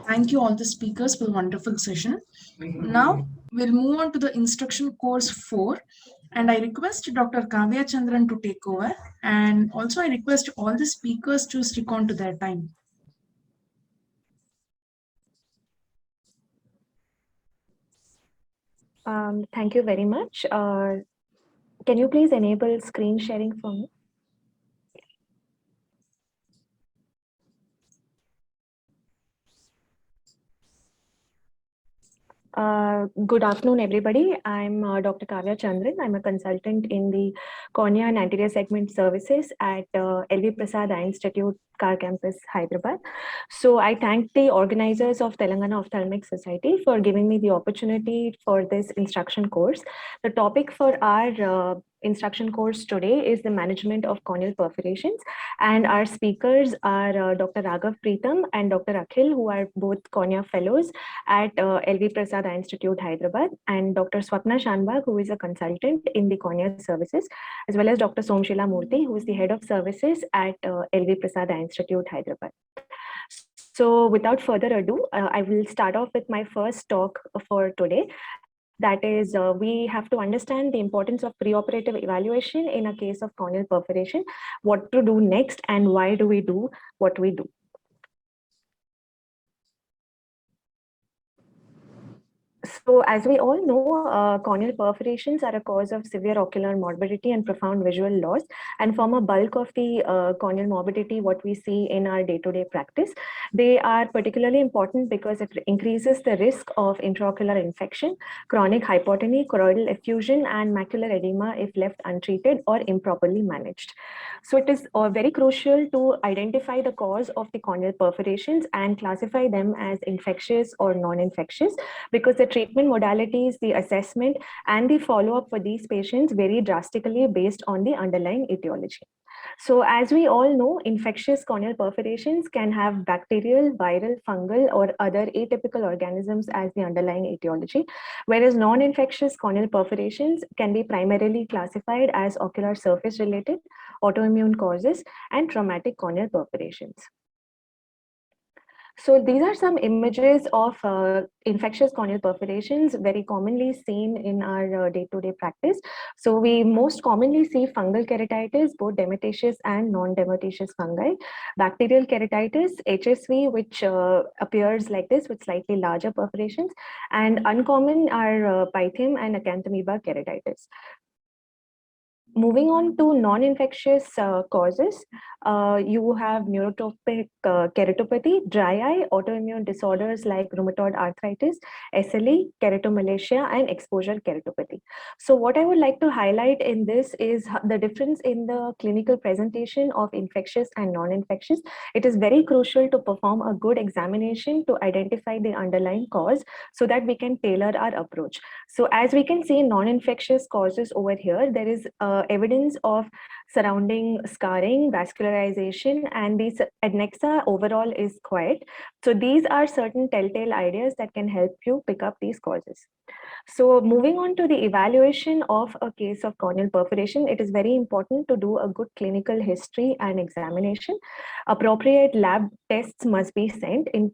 Thank you all the speakers for the wonderful session. Now we'll move on to the instruction course 4, and I request Dr. Kavya Chandran to take over, and also I request all the speakers to stick on to their time. Thank you very much. Can you please enable screen sharing for me? Good afternoon, everybody. I'm Dr. Kavya Chandran. I'm a consultant in the cornea and anterior segment services at LV Prasad Eye Institute, Car Campus, Hyderabad. So I thank the organizers of Telangana Ophthalmic Society for giving me the opportunity for this instruction course. The topic for our instruction course today is the management of corneal perforations, and our speakers are Dr. Raghav Preetham and Dr. Akhil, who are both cornea fellows at LV Prasad Eye Institute, Hyderabad, and Dr. Swapna Shanbag, who is a consultant in the cornea services, as well as Dr. Somshila Murthy, who is the head of services at LV Prasad Eye Institute, Hyderabad. So without further ado, I will start off with my first talk for today. That is, we have to understand the importance of preoperative evaluation in a case of corneal perforation, what to do next, and why do we do what we do. So as we all know, corneal perforations are a cause of severe ocular morbidity and profound visual loss, and form a bulk of the corneal morbidity what we see in our day-to-day practice. They are particularly important because it increases the risk of intraocular infection, chronic hypotony, choroidal effusion, and macular edema if left untreated or improperly managed. So it is very crucial to identify the cause of the corneal perforations and classify them as infectious or non-infectious, because the treatment modalities, the assessment, and the follow-up for these patients vary drastically based on the underlying etiology. So as we all know, infectious corneal perforations can have bacterial, viral, fungal, or other atypical organisms as the underlying etiology, whereas non-infectious corneal perforations can be primarily classified as ocular surface related, autoimmune causes, and traumatic corneal perforations. So these are some images of infectious corneal perforations very commonly seen in our day-to-day practice. So we most commonly see fungal keratitis, both dematiaceous and non-dematiaceous fungi, bacterial keratitis, HSV, which appears like this with slightly larger perforations, and uncommon are pythium and acanthamoeba keratitis. Moving on to non-infectious causes, you have neurotrophic keratopathy, dry eye, autoimmune disorders like rheumatoid arthritis, SLE, keratomalacia, and exposure keratopathy. So what I would like to highlight in this is the difference in the clinical presentation of infectious and non-infectious. It is very crucial to perform a good examination to identify the underlying cause so that we can tailor our approach. So as we can see, non-infectious causes over here, there is evidence of surrounding scarring, vascularization, and the adnexa overall is quiet. So these are certain telltale ideas that can help you pick up these causes. So moving on to the evaluation of a case of corneal perforation, it is very important to do a good clinical history and examination. Appropriate lab tests must be sent. In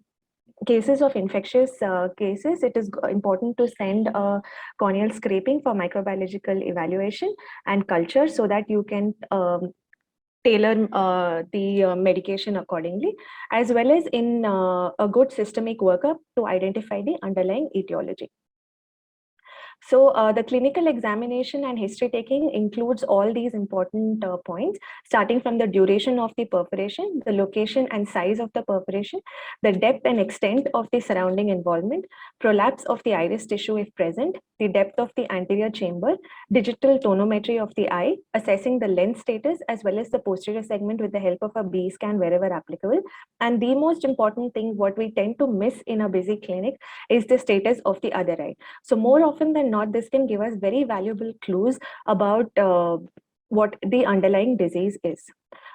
cases of infectious cases, it is important to send a corneal scraping for microbiological evaluation and culture so that you can tailor the medication accordingly, as well as in a good systemic workup to identify the underlying etiology. So the clinical examination and history taking includes all these important points, starting from the duration of the perforation, the location and size of the perforation, the depth and extent of the surrounding involvement, prolapse of the iris tissue if present, the depth of the anterior chamber, digital tonometry of the eye, assessing the lens status as well as the posterior segment with the help of a B scan wherever applicable. And the most important thing, what we tend to miss in a busy clinic, is the status of the other eye. So more often than not, this can give us very valuable clues about what the underlying disease is.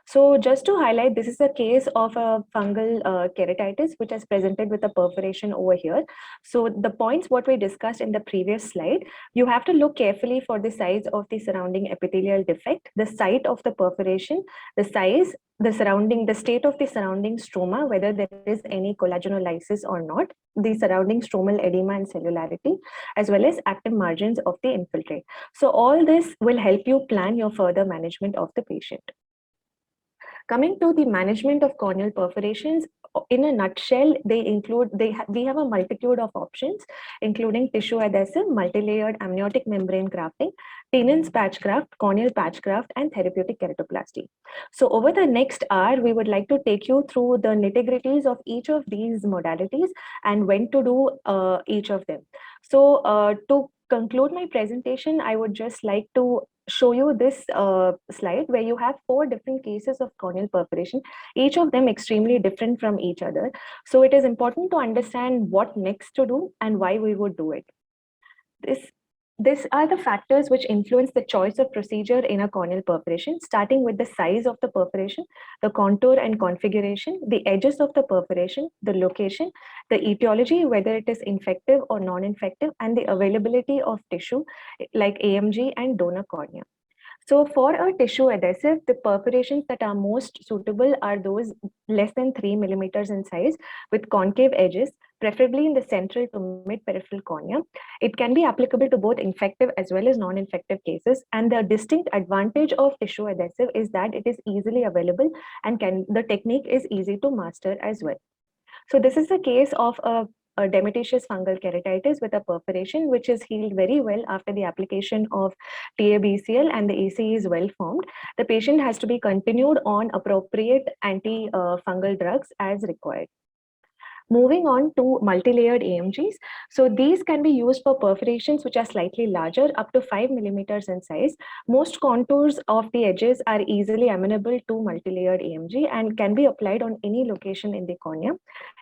So just to highlight, this is a case of a fungal keratitis, which is presented with a perforation over here. So the points what we discussed in the previous slide, you have to look carefully for the size of the surrounding epithelial defect, the site of the perforation, the size, the state of the surrounding stroma, whether there is any collagenolisis or not, the surrounding stromal edema and cellularity, as well as active margins of the infiltrate. So all this will help you plan your further management of the patient. Coming to the management of corneal perforations, in a nutshell, we have a multitude of options, including tissue adhesive, multi-layered amniotic membrane grafting, Tenon's patch graft, corneal patch graft, and therapeutic keratoplasty. So over the next hour, we would like to take you through the nitty-gritties of each of these modalities and when to do each of them. So to conclude my presentation, I would just like to show you this slide where you have 4 different cases of corneal perforation, each of them extremely different from each other. So it is important to understand what next to do and why we would do it. These are the factors which influence the choice of procedure in a corneal perforation, starting with the size of the perforation, the contour and configuration, the edges of the perforation, the location, the etiology, whether it is infective or non-infective, and the availability of tissue like AMG and donor cornea. So for a tissue adhesive, the perforations that are most suitable are those less than 3 millimeters in size with concave edges, preferably in the central to mid-peripheral cornea. It can be applicable to both infective as well as non-infective cases. And the distinct advantage of tissue adhesive is that it is easily available and the technique is easy to master as well. So this is a case of a demittious fungal keratitis with a perforation, which is healed very well after the application of TABCL and the AC is well formed. The patient has to be continued on appropriate anti-fungal drugs as required. Moving on to multi-layered AMGs. So these can be used for perforations which are slightly larger, up to 5 millimeters in size. Most contours of the edges are easily amenable to multi-layered AMG and can be applied on any location in the cornea.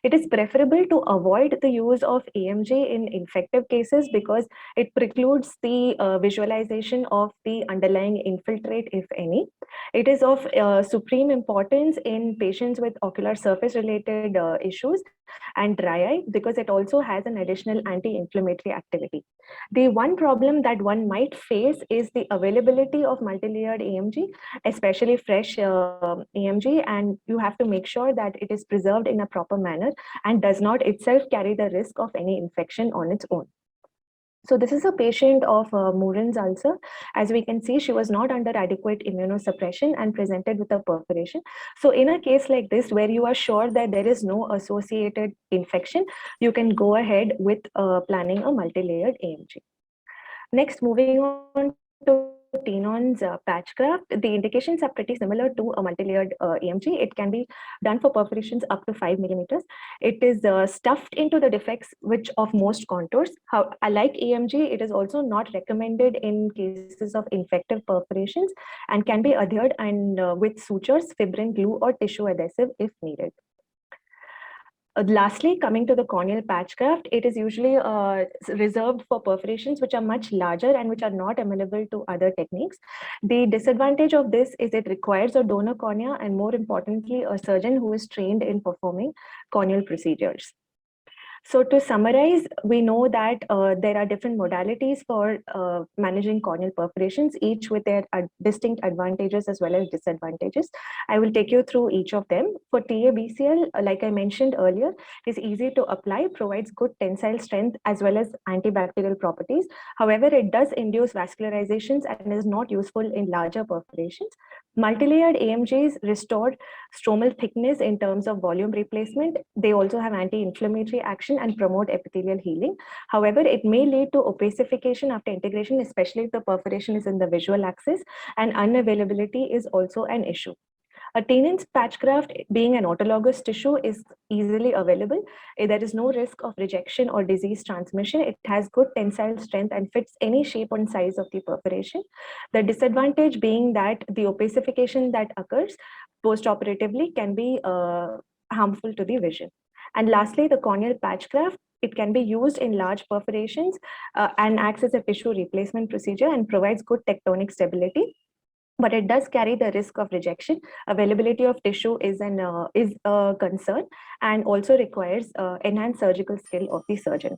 It is preferable to avoid the use of AMG in infective cases because it precludes the visualization of the underlying infiltrate, if any. It is of supreme importance in patients with ocular surface related issues and dry eye because it also has an additional anti-inflammatory activity. The one problem that one might face is the availability of multi-layered AMG, especially fresh AMG, and you have to make sure that it is preserved in a proper manner and does not itself carry the risk of any infection on its own. So this is a patient of Morin's ulcer. As we can see, she was not under adequate immunosuppression and presented with a perforation. So in a case like this, where you are sure that there is no associated infection, you can go ahead with planning a multi-layered AMG. Next, moving on to Tenon's patch graft, the indications are pretty similar to a multi-layered AMG. It can be done for perforations up to 5 millimeters. It is stuffed into the defects which of most contours. Like AMG, it is also not recommended in cases of infective perforations and can be adhered and with sutures, fibrin glue, or tissue adhesive if needed. Lastly, coming to the corneal patch graft, it is usually reserved for perforations which are much larger and which are not amenable to other techniques. The disadvantage of this is it requires a donor cornea and, more importantly, a surgeon who is trained in performing corneal procedures. So to summarize, we know that there are different modalities for managing corneal perforations, each with their distinct advantages as well as disadvantages. I will take you through each of them. For TABCL, like I mentioned earlier, is easy to apply, provides good tensile strength as well as antibacterial properties. However, it does induce vascularizations and is not useful in larger perforations. Multi-layered AMGs restore stromal thickness in terms of volume replacement. They also have anti-inflammatory action and promote epithelial healing. However, it may lead to opacification after integration, especially if the perforation is in the visual axis, and unavailability is also an issue. A Tenon's patch graft, being an autologous tissue, is easily available. There is no risk of rejection or disease transmission. It has good tensile strength and fits any shape and size of the perforation. The disadvantage being that the opacification that occurs post-operatively can be harmful to the vision. And lastly, the corneal patch graft, it can be used in large perforations and acts as a tissue replacement procedure and provides good tectonic stability. but it does carry the risk of rejection. Availability of tissue is a concern, and also requires enhanced surgical skill of the surgeon.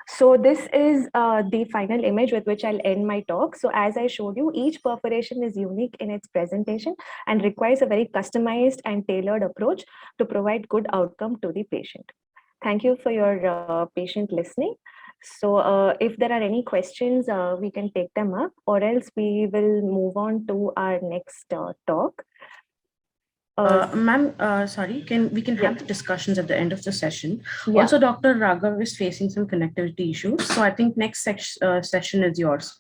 So this is the final image with which I'll end my talk. So as I showed you, each perforation is unique in its presentation and requires a very customized and tailored approach to provide good outcome to the patient. Thank you for your patient listening. So if there are any questions, we can take them up, or else we will move on to our next talk. Ma'am, sorry, we can have Yeah. the discussions at the end of the session. Yeah. Also, Dr. Raghav is facing some connectivity issues, so I think next session is yours.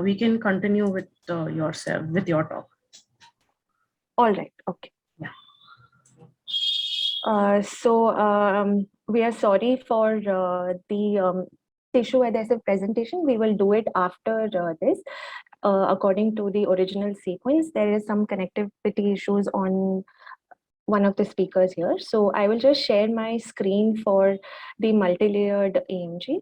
We can continue with yourself with your talk. All right. Okay. Yeah. We are sorry for the tissue adhesive presentation. We will do it after this. According to the original sequence, there is some connectivity issues on one of the speakers here. So I will just share my screen for the multi-layered AMG.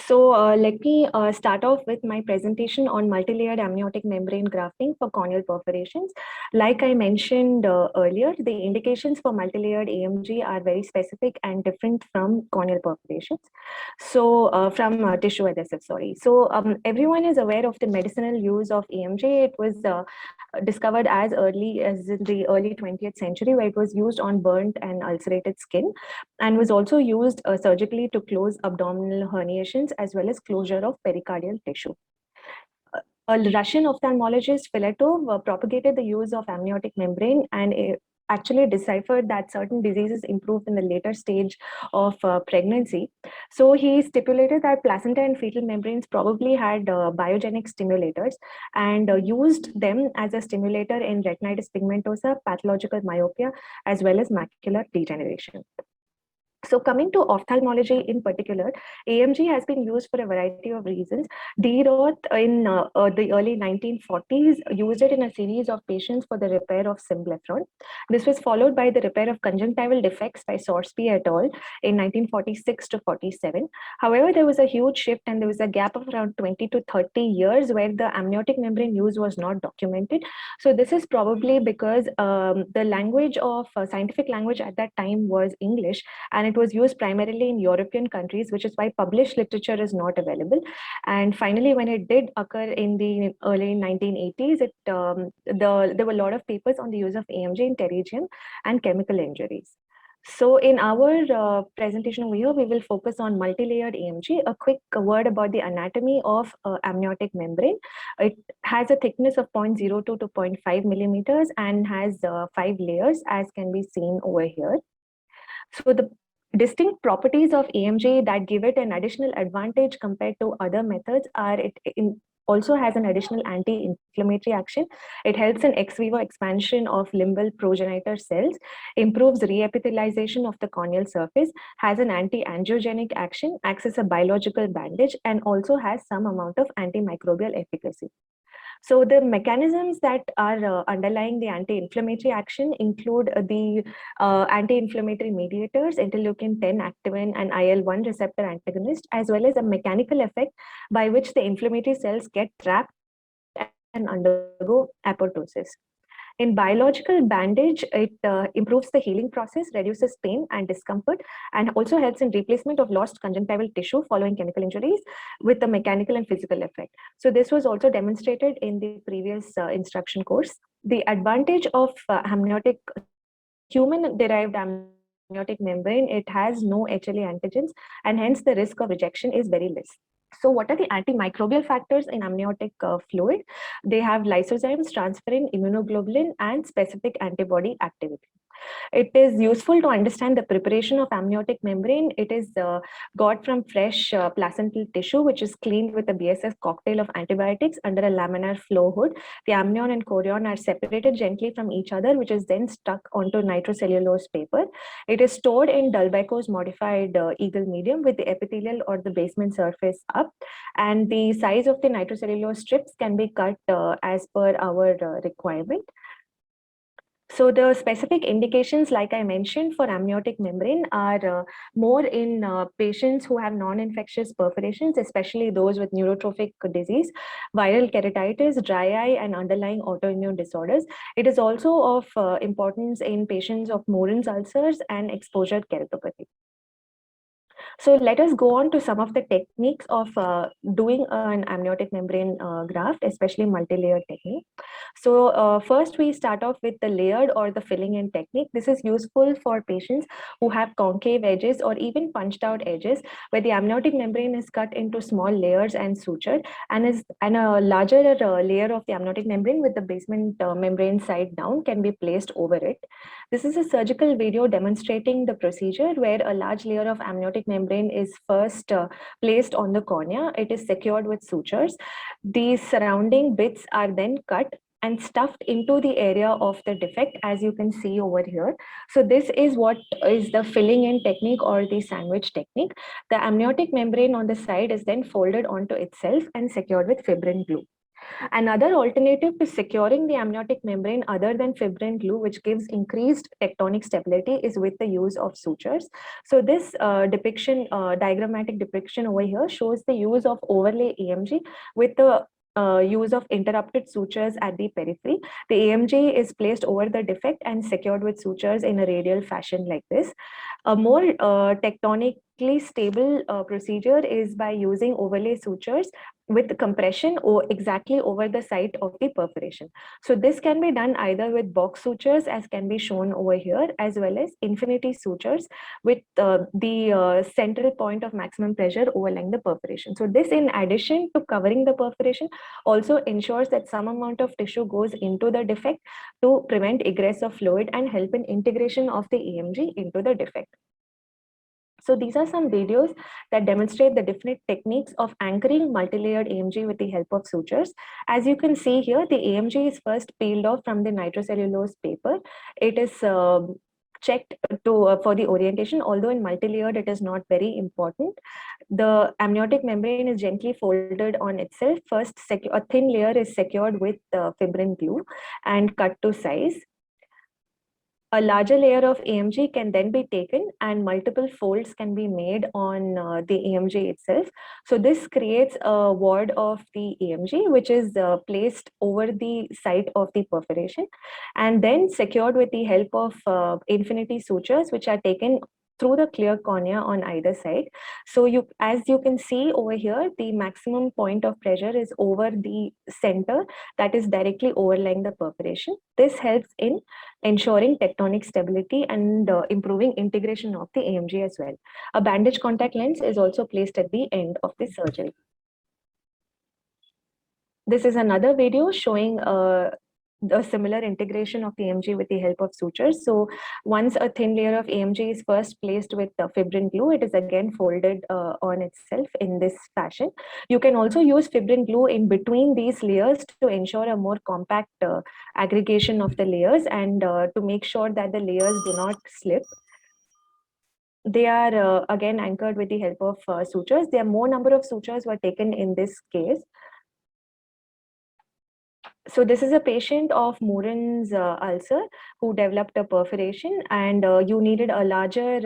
So let me start off with my presentation on multi-layered amniotic membrane grafting for corneal perforations. Like I mentioned earlier, the indications for multi-layered AMG are very specific and different from corneal perforations. So from tissue adhesive, sorry. So everyone is aware of the medicinal use of AMG. It was discovered as early as in the early 20th century, where it was used on burnt and ulcerated skin, and was also used surgically to close abdominal herniations as well as closure of pericardial tissue. A Russian ophthalmologist, Filatov, propagated the use of amniotic membrane and actually deciphered that certain diseases improve in the later stage of pregnancy. So he stipulated that placenta and fetal membranes probably had biogenic stimulators, and used them as a stimulator in retinitis pigmentosa, pathological myopia, as well as macular degeneration. So coming to ophthalmology in particular, AMG has been used for a variety of reasons. D. Roth in the early 1940s used it in a series of patients for the repair of symblepharon. This was followed by the repair of conjunctival defects by Sorsby et al. In 1946 to 47. However, there was a huge shift and there was a gap of around 20 to 30 years where the amniotic membrane use was not documented. So this is probably because the language of scientific language at that time was English, and it was used primarily in European countries, which is why published literature is not available. And finally, when it did occur in the early 1980s, there were a lot of papers on the use of AMG in pterygium and chemical injuries. So in our presentation over here, we will focus on multi-layered AMG. A quick word about the anatomy of amniotic membrane. It has a thickness of 0.02 to 0.5 millimeters and has 5 layers, as can be seen over here. So the distinct properties of AMG that give it an additional advantage compared to other methods are it also has an additional anti-inflammatory action. It helps in ex vivo expansion of limbal progenitor cells, improves reepithelialization of the corneal surface, has an anti-angiogenic action, acts as a biological bandage, and also has some amount of antimicrobial efficacy. So the mechanisms that are underlying the anti-inflammatory action include the anti-inflammatory mediators, interleukin-10 activin and IL-1 receptor antagonist, as well as a mechanical effect by which the inflammatory cells get trapped and undergo apoptosis. In biological bandage, it improves the healing process, reduces pain and discomfort, and also helps in replacement of lost conjunctival tissue following chemical injuries with a mechanical and physical effect. So this was also demonstrated in the previous instruction course. The advantage of amniotic human-derived amniotic membrane, it has no HLA antigens, and hence the risk of rejection is very less. So what are the antimicrobial factors in amniotic fluid? They have lysozymes, transferrin, immunoglobulin, and specific antibody activity. It is useful to understand the preparation of amniotic membrane. It is got from fresh placental tissue, which is cleaned with a BSS cocktail of antibiotics under a laminar flow hood. The amnion and chorion are separated gently from each other, which is then stuck onto nitrocellulose paper. It is stored in Dulbecko's modified eagle medium with the epithelial or the basement surface up, and the size of the nitrocellulose strips can be cut as per our requirement. So the specific indications, like I mentioned, for amniotic membrane are more in patients who have non-infectious perforations, especially those with neurotrophic disease, viral keratitis, dry eye, and underlying autoimmune disorders. It is also of importance in patients of Morin's ulcers and exposure keratopathy. So let us go on to some of the techniques of doing an amniotic membrane graft, especially multi-layered technique. So first we start off with the layered or the filling in technique. This is useful for patients who have concave edges or even punched out edges, where the amniotic membrane is cut into small layers and sutured, and a larger layer of the amniotic membrane with the basement membrane side down can be placed over it. This is a surgical video demonstrating the procedure where a large layer of amniotic membrane is first placed on the cornea. It is secured with sutures. These surrounding bits are then cut and stuffed into the area of the defect, as you can see over here. So this is what is the filling in technique or the sandwich technique. The amniotic membrane on the side is then folded onto itself and secured with fibrin glue. Another alternative to securing the amniotic membrane other than fibrin glue, which gives increased tectonic stability, is with the use of sutures. So this diagrammatic depiction over here shows the use of overlay AMG with the use of interrupted sutures at the periphery. The AMG is placed over the defect and secured with sutures in a radial fashion like this. A more tectonically stable procedure is by using overlay sutures with compression or exactly over the site of the perforation. So this can be done either with box sutures, as can be shown over here, as well as infinity sutures with the central point of maximum pressure overlying the perforation. So this, in addition to covering the perforation, also ensures that some amount of tissue goes into the defect to prevent egress of fluid and help in integration of the AMG into the defect. So these are some videos that demonstrate the different techniques of anchoring multi-layered AMG with the help of sutures. As you can see here, the AMG is first peeled off from the nitrocellulose paper. It is checked for the orientation, although in multi-layered it is not very important. The amniotic membrane is gently folded on itself. First, a thin layer is secured with fibrin glue and cut to size. A larger layer of AMG can then be taken and multiple folds can be made on the AMG itself. So this creates a ward of the AMG, which is placed over the site of the perforation and then secured with the help of infinity sutures, which are taken through the clear cornea on either side. So as you can see over here, the maximum point of pressure is over the center that is directly overlying the perforation. This helps in ensuring tectonic stability and improving integration of the AMG as well. A bandage contact lens is also placed at the end of the surgery. This is another video showing the similar integration of the AMG with the help of sutures. So once a thin layer of AMG is first placed with the fibrin glue, it is again folded on itself in this fashion. You can also use fibrin glue in between these layers to ensure a more compact aggregation of the layers and to make sure that the layers do not slip. They are again anchored with the help of sutures. There are more number of sutures were taken in this case. So this is a patient of Morin's ulcer who developed a perforation, and you needed a larger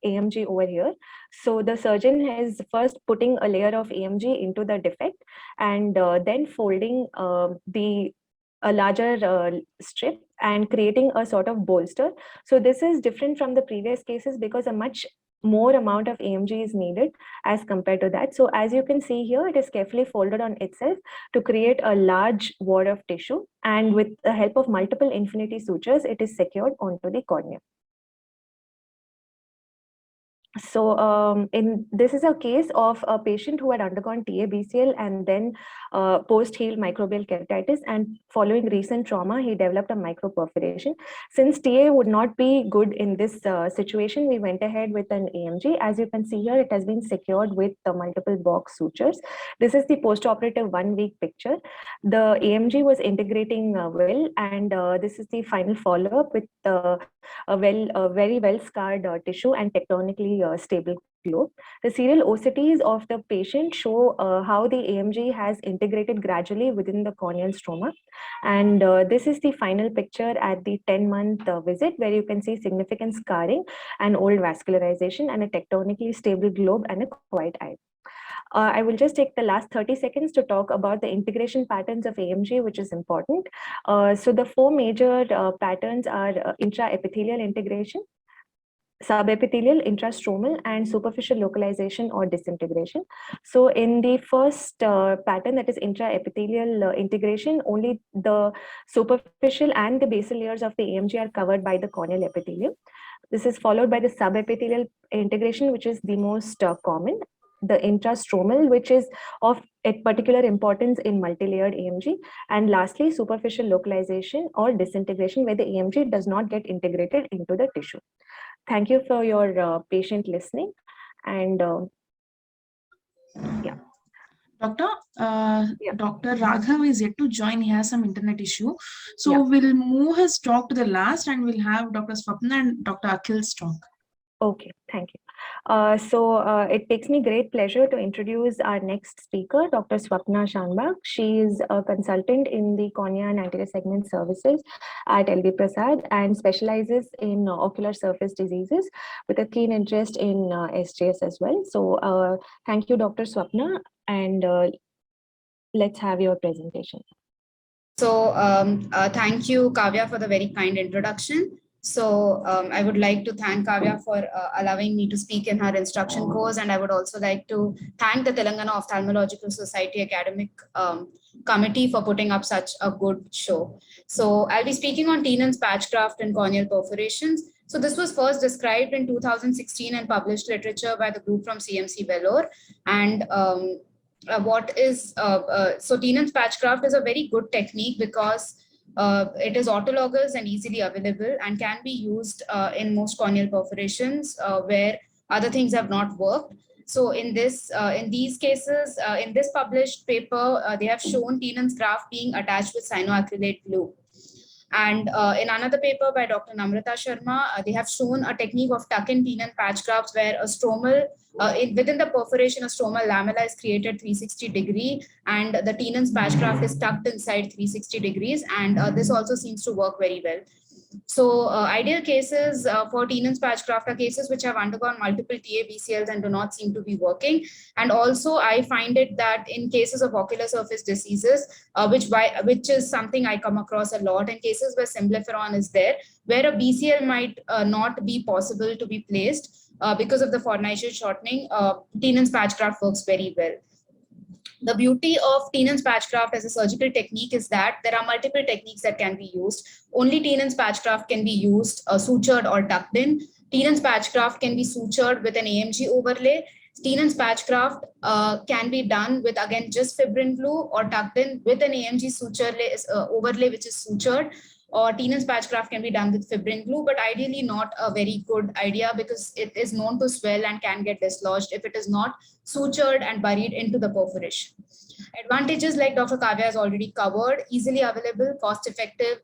AMG over here. So the surgeon is first putting a layer of AMG into the defect and then folding a larger strip and creating a sort of bolster. So this is different from the previous cases because a much more amount of AMG is needed as compared to that. So as you can see here, it is carefully folded on itself to create a large wad of tissue, and with the help of multiple infinity sutures, it is secured onto the cornea. So this is a case of a patient who had undergone TABCL and then post-healed microbial keratitis, and following recent trauma, he developed a microperforation. Since TA would not be good in this situation, we went ahead with an AMG. As you can see here, it has been secured with the multiple box sutures. This is the post-operative 1 week picture. The AMG was integrating well, and this is the final follow-up with a very well scarred tissue and tectonically stable globe. The serial OCTs of the patient show how the AMG has integrated gradually within the corneal stroma. And this is the final picture at the 10-month visit, where you can see significant scarring and old vascularization and a tectonically stable globe and a quiet eye. I will just take the last 30 seconds to talk about the integration patterns of AMG, which is important. So the four major patterns are intraepithelial integration, subepithelial, intrastromal, and superficial localization or disintegration. So in the first pattern, that is intraepithelial integration, only the superficial and the basal layers of the AMG are covered by the corneal epithelium. This is followed by the subepithelial integration, which is the most common, the intrastromal, which is of particular importance in multi-layered AMG, and lastly, superficial localization or disintegration, where the AMG does not get integrated into the tissue. Thank you for your patient listening. And yeah. Doctor, Yeah. Dr. Raghav is yet to join. He has some internet issue. So Yeah. we'll move his talk to the last and we'll have Dr. Swapna and Dr. Akhil's talk. Okay, thank you. It takes me great pleasure to introduce our next speaker, Dr. Swapna Shanbag. She is a consultant in the cornea and anterior segment services at LV Prasad and specializes in ocular surface diseases with a keen interest in SJS as well. So thank you, Dr. Swapna, and let's have your presentation. So thank you, Kavya, for the very kind introduction. So I would like to thank Kavya for allowing me to speak in her instruction course. And I would also like to thank the Telangana Ophthalmological Society Academic Committee for putting up such a good show. So I'll be speaking on Tennant's patch graft and corneal perforations. So this was first described in 2016 and published literature by the group from CMC Vellore. And so Tennant's patch graft is a very good technique because it is autologous and easily available and can be used in most corneal perforations where other things have not worked. So in these cases, in this published paper, they have shown Tennant's graft being attached with cyanoacrylate glue. And in another paper by Dr. Namrata Sharma, they have shown a technique of tuck-in Tennant patch grafts where a stromal, within the perforation, a stromal lamella is created 360 degree and the Tennant's patch graft is tucked inside 360 degrees. And this also seems to work very well. So ideal cases for Tennant's patch graft are cases which have undergone multiple TA-BCLs and do not seem to be working. And also I find it that in cases of ocular surface diseases, which is something I come across a lot, in cases where symblepharon is there, where a BCL might not be possible to be placed because of the fornicate shortening, Tennant's patch graft works very well. The beauty of Tennant's patch graft as a surgical technique is that there are multiple techniques that can be used. Only Tennant's patch graft can be used sutured or tucked in. Tennant's patch graft can be sutured with an AMG overlay. Tennant's patch graft can be done with, again, just fibrin glue or tucked in with an AMG suture overlay, which is sutured. Or Tennant's patch graft can be done with fibrin glue, but ideally not a very good idea because it is known to swell and can get dislodged if it is not sutured and buried into the perforation. Advantages, like Dr. Kavya has already covered: easily available, cost effective,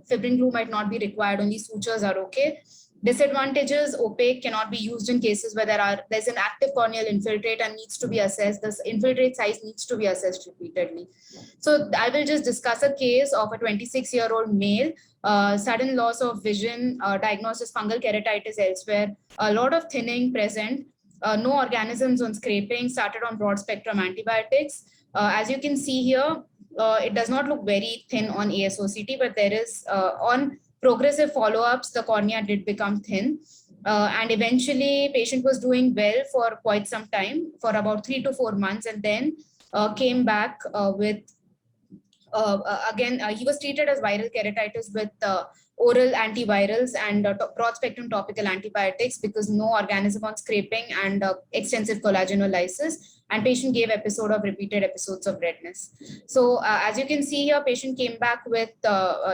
fibrin glue might not be required, only sutures are okay. Disadvantages: opaque, cannot be used in cases where there's an active corneal infiltrate and needs to be assessed. This infiltrate size needs to be assessed repeatedly. So I will just discuss a case of a 26-year-old male, sudden loss of vision, diagnosed as fungal keratitis elsewhere, a lot of thinning present, no organisms on scraping, started on broad spectrum antibiotics. As you can see here, it does not look very thin on ASOCT, but there is on progressive follow-ups, the cornea did become thin. And eventually patient was doing well for quite some time, for about 3 to 4 months, and then came back with, again, he was treated as viral keratitis with oral antivirals and broad spectrum topical antibiotics because no organism on scraping and extensive collagenolisis, and patient gave repeated episodes of redness. So as you can see here, patient came back with,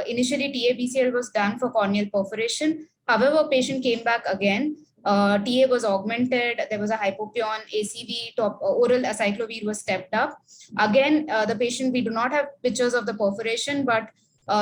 initially TA-BCL was done for corneal perforation. However, patient came back again. TA was augmented, there was a hypopion, ACV, oral acyclovir was stepped up. Again, the patient, we do not have pictures of the perforation, but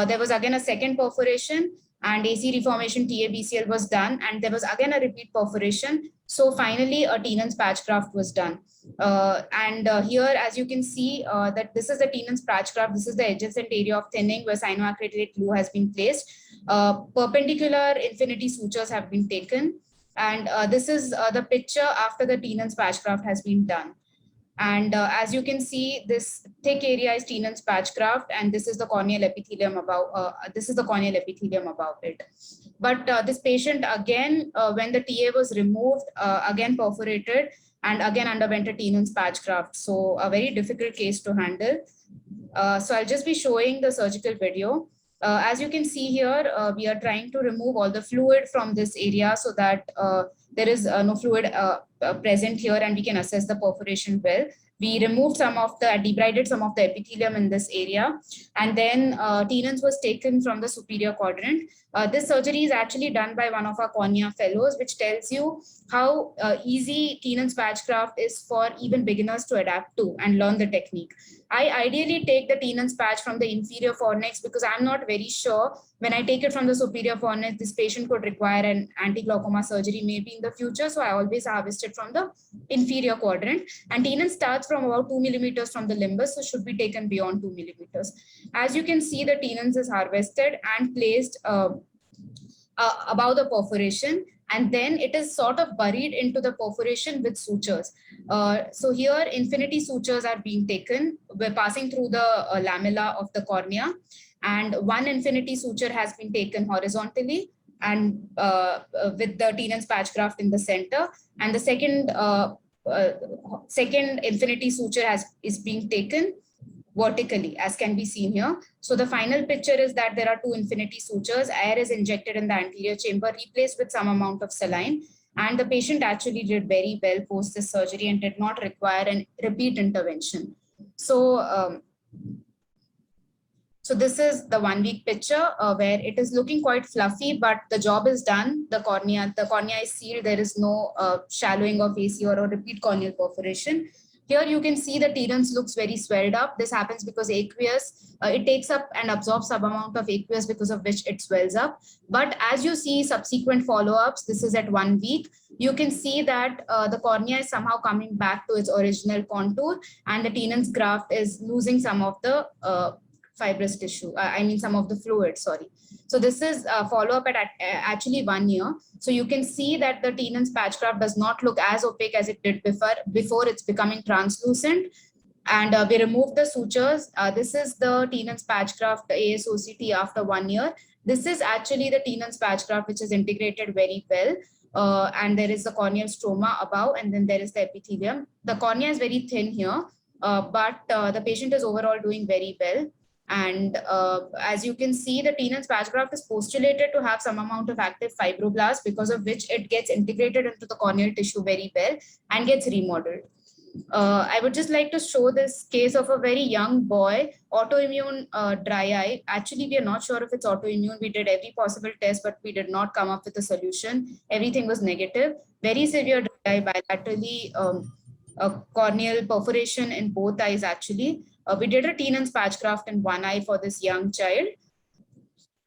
there was again a second perforation, and AC reformation TABCL was done, and there was again a repeat perforation. So finally, a Tenon's patch graft was done. Here, as you can see, that this is the Tenon's patch graft. This is the adjacent area of thinning where cyanoacrylate glue has been placed. Perpendicular infinity sutures have been taken. And this is the picture after the Tenon's patch graft has been done. And as you can see, this thick area is Tenon's patch graft, and this is the corneal epithelium above. This is the corneal epithelium above it. But this patient again, when the TA was removed, again perforated, and again underwent a Tenon's patch graft. So a very difficult case to handle. So I'll just be showing the surgical video. As you can see here, we are trying to remove all the fluid from this area so that there is no fluid present here, and we can assess the perforation well. We removed debrided some of the epithelium in this area, and then Tenon's was taken from the superior quadrant. This surgery is actually done by one of our cornea fellows, which tells you how easy Tenon's patch graft is for even beginners to adapt to and learn the technique. I ideally take the Tenon's patch from the inferior fornix because I'm not very sure when I take it from the superior fornix, this patient could require an anti-glaucoma surgery maybe in the future. So I always harvest it from the inferior quadrant. And Tenon starts from about 2 millimeters from the limbus, so should be taken beyond 2 millimeters. As you can see, the Tenon's is harvested and placed above the perforation, and then it is sort of buried into the perforation with sutures. So here infinity sutures are being taken. We're passing through the lamella of the cornea, and one infinity suture has been taken horizontally and with the Tenon's patch graft in the center, and the second infinity suture is being taken vertically, as can be seen here. So the final picture is that there are 2 infinity sutures. Air is injected in the anterior chamber, replaced with some amount of saline. And the patient actually did very well post this surgery and did not require a repeat intervention. So, so this is the 1 week picture where it is looking quite fluffy, but the job is done. The cornea is sealed. There is no shallowing of AC or a repeat corneal perforation. Here you can see the Tenon's looks very swelled up. This happens because aqueous, it takes up and absorbs some amount of aqueous, because of which it swells up. But as you see subsequent follow-ups, this is at 1 week, you can see that the cornea is somehow coming back to its original contour, and the Tenon's graft is losing some of the fibrous tissue, some of the fluid, sorry. So this is a follow-up at actually 1 year. So you can see that the Tenon's patch graft does not look as opaque as it did before it's becoming translucent. And we removed the sutures. This is the Tenon's patch graft, the ASOCT after 1 year. This is actually the Tenon's patch graft, which is integrated very well. And there is the corneal stroma above, and then there is the epithelium. The cornea is very thin here, but the patient is overall doing very well. And as you can see, the Tenon's patch graft is postulated to have some amount of active fibroblasts, because of which it gets integrated into the corneal tissue very well and gets remodeled. I would just like to show this case of a very young boy, autoimmune dry eye. Actually, we are not sure if it's autoimmune. We did every possible test, but we did not come up with a solution. Everything was negative. Very severe dry eye, bilaterally corneal perforation in both eyes actually. We did a Tenon's patch graft in 1 eye for this young child.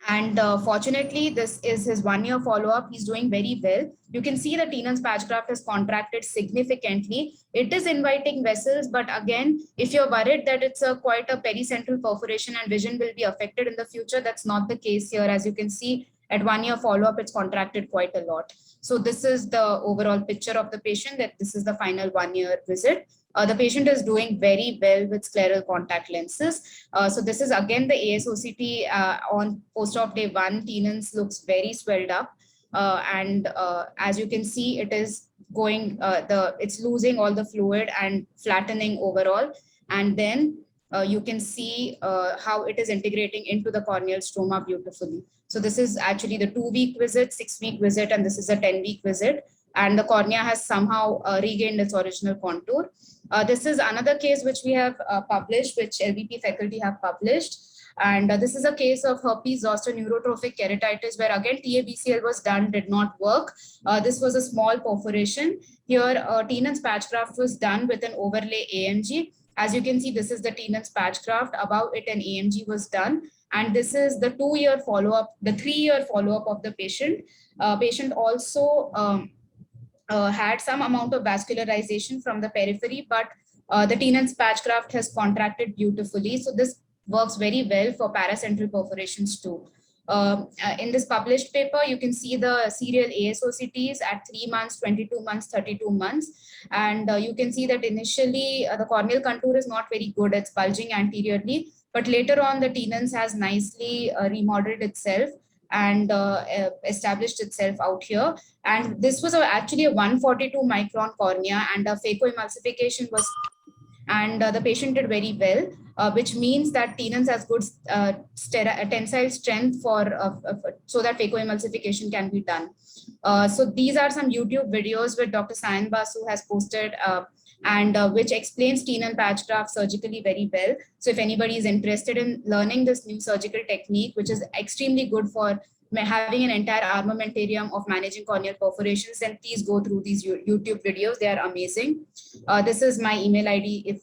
And fortunately, this is his 1 year follow-up. He's doing very well. You can see the Tenon's patch graft has contracted significantly. It is inviting vessels, but again, if you're worried that it's quite a pericentral perforation and vision will be affected in the future, that's not the case here. As you can see, at 1 year follow-up, it's contracted quite a lot. So this is the overall picture of the patient, that this is the final 1 year visit. The patient is doing very well with scleral contact lenses. So this is again the ASOCT on post-op day 1. Tenon's looks very swelled up. And as you can see, it is going, it's losing all the fluid and flattening overall. And then you can see how it is integrating into the corneal stroma beautifully. So this is actually the 2 week visit, 6 week visit, and this is a 10 week visit. And the cornea has somehow regained its original contour. This is another case which we have published, which LBP faculty have published. And this is a case of herpes zoster neurotrophic keratitis, where again TABCL was done, did not work. This was a small perforation. Here, Tenon's patch graft was done with an overlay AMG. As you can see, this is the Tenon's patch graft. Above it, an AMG was done. And this is the 2-year follow-up, the 3-year follow-up of the patient. Patient also had some amount of vascularization from the periphery, but the Tenon's patch graft has contracted beautifully. So this works very well for paracentral perforations too. In this published paper, you can see the serial ASOCTs at 3 months, 22 months, 32 months. And you can see that initially the corneal contour is not very good. It's bulging anteriorly, but later on the Tenon's has nicely remodeled itself and established itself out here. And this was actually a 142 micron cornea, and a phacoemulsification was, and the patient did very well, which means that Tenon's has good tensile strength for so that phacoemulsification can be done. So these are some YouTube videos which Dr. Sayan Basu has posted, and which explains Tenon patch graft surgically very well. So if anybody is interested in learning this new surgical technique, which is extremely good for having an entire armamentarium of managing corneal perforations, then please go through these YouTube videos. They are amazing. This is my email ID if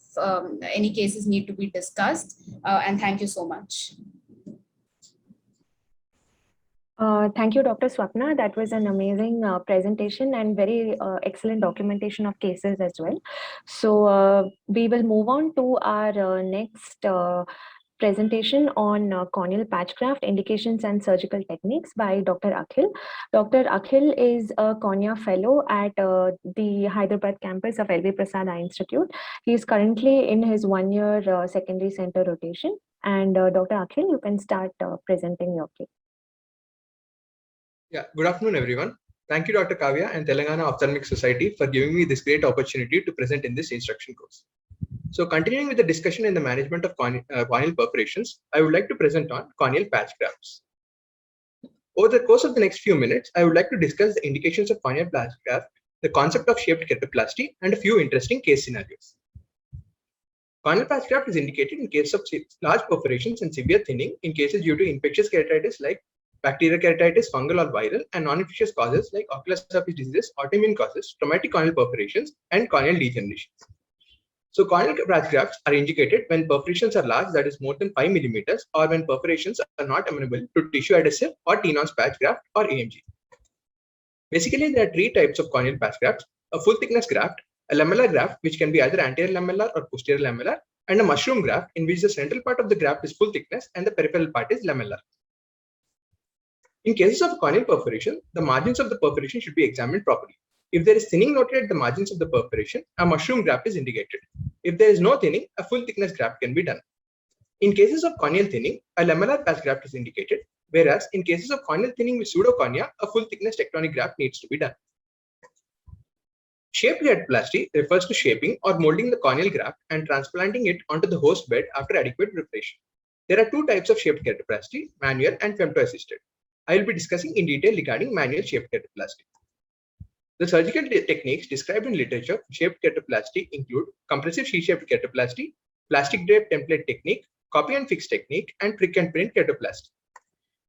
any cases need to be discussed. And thank you so much. Thank you, Dr. Swapna. That was an amazing presentation and very excellent documentation of cases as well. So we will move on to our next presentation on corneal patch graft indications and surgical techniques by Dr. Akhil. Dr. Akhil is a cornea fellow at the Hyderabad campus of LV Prasad Eye Institute. He is currently in his 1-year secondary center rotation. And Dr. Akhil, you can start presenting your case. Yeah, good afternoon, everyone. Thank you, Dr. Kavya and Telangana Ophthalmic Society for giving me this great opportunity to present in this instruction course. So continuing with the discussion in the management of corneal perforations, I would like to present on corneal patch grafts. Over the course of the next few minutes, I would like to discuss the indications of corneal patch graft, the concept of shaped keratoplasty, and a few interesting case scenarios. Corneal patch graft is indicated in case of large perforations and severe thinning in cases due to infectious keratitis like bacterial keratitis, fungal or viral, and non-infectious causes like ocular surface diseases, autoimmune causes, traumatic corneal perforations, and corneal degenerations. So corneal patch grafts are indicated when perforations are large, that is more than 5 millimeters, or when perforations are not amenable to tissue adhesive or Tenon's patch graft or AMG. Basically, there are 3 types of corneal patch grafts: a full thickness graft, a lamellar graft, which can be either anterior lamellar or posterior lamellar, and a mushroom graft, in which the central part of the graft is full thickness and the peripheral part is lamellar. In cases of corneal perforation, the margins of the perforation should be examined properly. If there is thinning noted at the margins of the perforation, a mushroom graft is indicated. If there is no thinning, a full thickness graft can be done. In cases of corneal thinning, a lamellar patch graft is indicated, whereas in cases of corneal thinning with pseudocornea, a full thickness tectonic graft needs to be done. Shaped keratoplasty refers to shaping or molding the corneal graft and transplanting it onto the host bed after adequate preparation. There are 2 types of shaped keratoplasty, manual and femtoassisted. I will be discussing in detail regarding manual shaped keratoplasty. The surgical techniques described in literature for shaped keratoplasty include compressive sheet-shaped keratoplasty, plastic drape template technique, copy and fix technique, and prick and print keratoplasty.